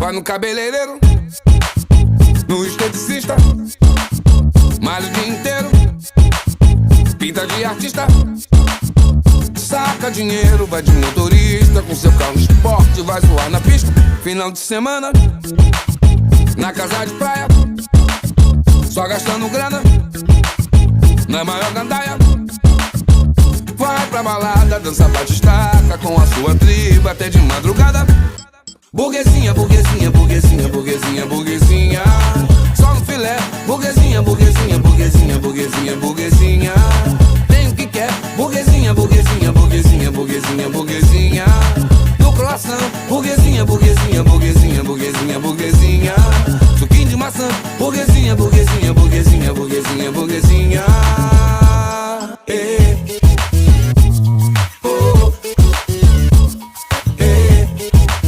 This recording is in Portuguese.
Vai no cabeleireiro, no esteticista, malha o dia inteiro, pinta de artista, saca dinheiro, vai de motorista, com seu carro esporte, vai zoar na pista. Final de semana, na casa de praia, só gastando grana, na maior gandaia. Vai pra balada, dança batistaca com a sua tribo até de madrugada. Burguesinha, burguesinha, burguesinha, burguesinha, burguesinha, só no filé. Burguesinha, burguesinha, burguesinha, burguesinha, burguesinha, tem o que quer. Burguesinha, burguesinha, burguesinha, burguesinha, burguesinha, no croissant. Burguesinha, burguesinha.